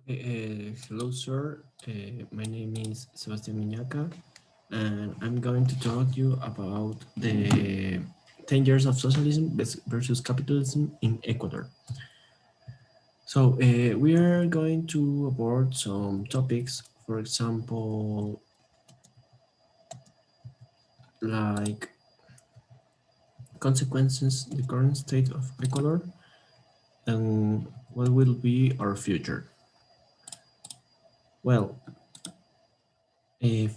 Hello, sir. My name is Sebastian Miñaca, and I'm going to talk to you about the 10 years of socialism versus capitalism in Ecuador. So, we are going to abord some topics, for example, like consequences, the current state of Ecuador, and what will be our future. Well,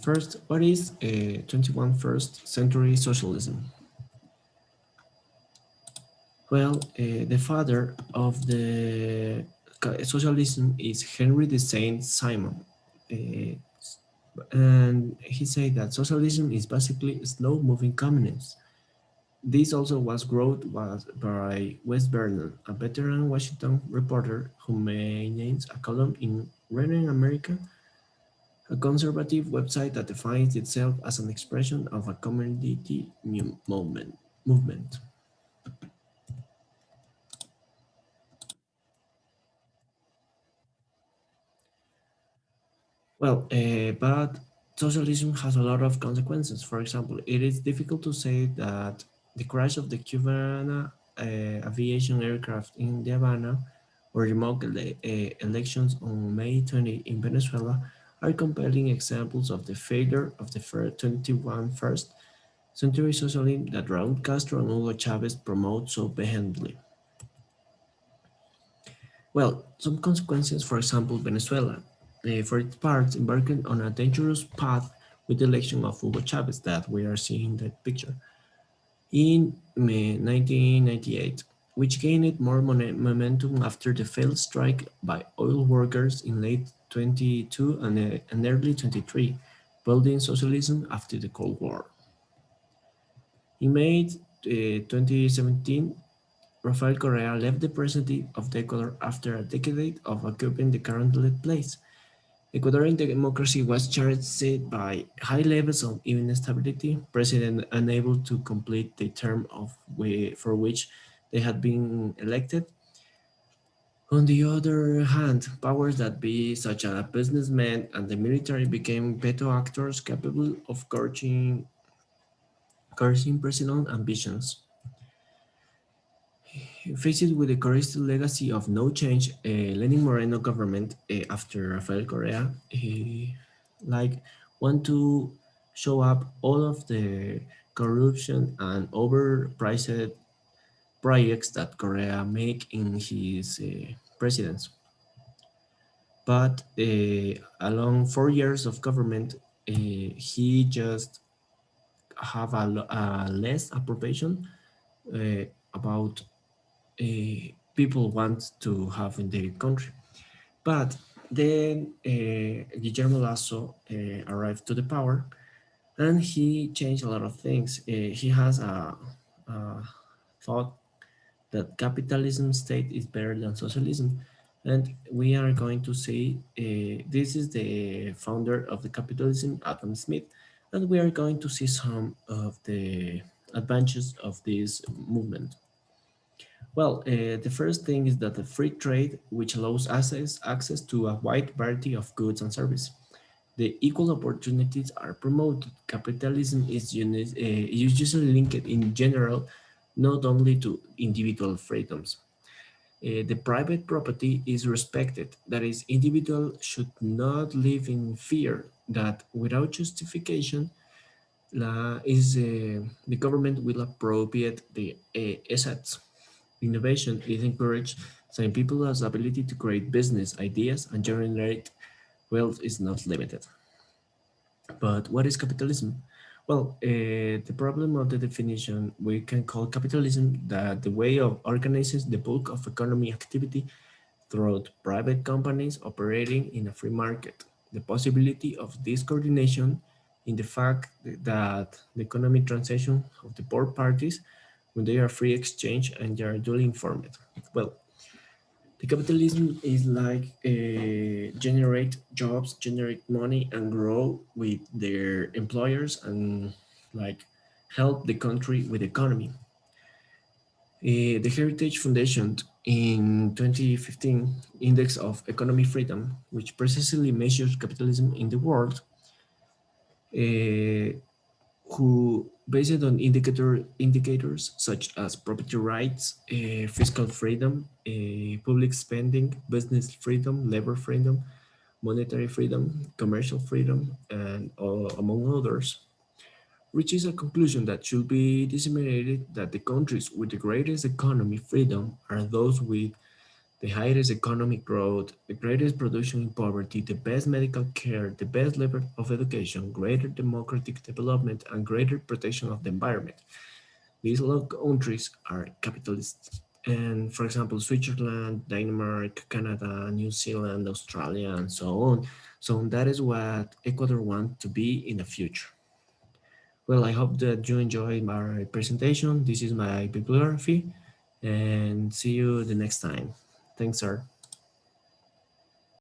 first, what is 21st century socialism? Well, the father of the socialism is Henry de Saint Simon, uh, and he said that socialism is basically slow-moving communism. This also was wrote was by Wes Vernon, a veteran Washington reporter who maintains a column in Renan America, a conservative website that defines itself as an expression of a community movement. Well, but socialism has a lot of consequences. For example, it is difficult to say that the crash of the Cuban aviation aircraft in the Havana or remote elections on May 20 in Venezuela are compelling examples of the failure of the 21st century socialism that Raúl Castro and Hugo Chavez promote so vehemently. Well, some consequences, for example, Venezuela, for its part, embarked on a dangerous path with the election of Hugo Chavez that we are seeing in that picture in May 1998, which gained more momentum after the failed strike by oil workers in late 22 and early 23, building socialism after the Cold War. In May 2017, Rafael Correa left the presidency of Ecuador after a decade of occupying the currently place. Ecuadorian democracy was characterized by high levels of instability, president unable to complete the term for which they had been elected. On the other hand, powers that be, such as businessmen and the military, became veto actors capable of cursing president ambitions. Faced with the Correa's legacy of no change, Lenin Moreno government after Rafael Correa, like want to show up all of the corruption and overpriced projects that Correa make in his presidency. But along 4 years of government, he just have a less approbation about people want to have in the country. But then Guillermo Lasso arrived to the power and he changed a lot of things. He has a thought that capitalism state is better than socialism. And we are going to say this is the founder of the capitalism, Adam Smith, and we are going to see some of the advantages of this movement. Well, the first thing is that the free trade, which allows access to a wide variety of goods and services. The equal opportunities are promoted. Capitalism is usually linked in general not only to individual freedoms. The private property is respected. That is, individual should not live in fear that without justification, the government will appropriate the assets. Innovation is encouraged, so people's ability to create business ideas and generate wealth is not limited. But what is capitalism? Well, the problem of the definition, we can call capitalism that the way of organizes the bulk of economy activity throughout private companies operating in a free market. The possibility of this coordination in the fact that the economic transaction of the both parties when they are free exchange and they are duly informed. Well, the capitalism is like generate jobs, generate money, and grow with their employers and like help the country with economy. The Heritage Foundation in 2015 Index of Economic Freedom, which precisely measures capitalism in the world, uh, who based on indicators such as property rights, fiscal freedom, public spending, business freedom, labor freedom, monetary freedom, commercial freedom, and among others, reaches a conclusion that should be disseminated that the countries with the greatest economic freedom are those with the highest economic growth, the greatest production in poverty, the best medical care, the best level of education, greater democratic development, and greater protection of the environment. These low countries are capitalists. And for example, Switzerland, Denmark, Canada, New Zealand, Australia, and so on. So that is what Ecuador wants to be in the future. Well, I hope that you enjoyed my presentation. This is my bibliography, and see you the next time. Thanks, sir.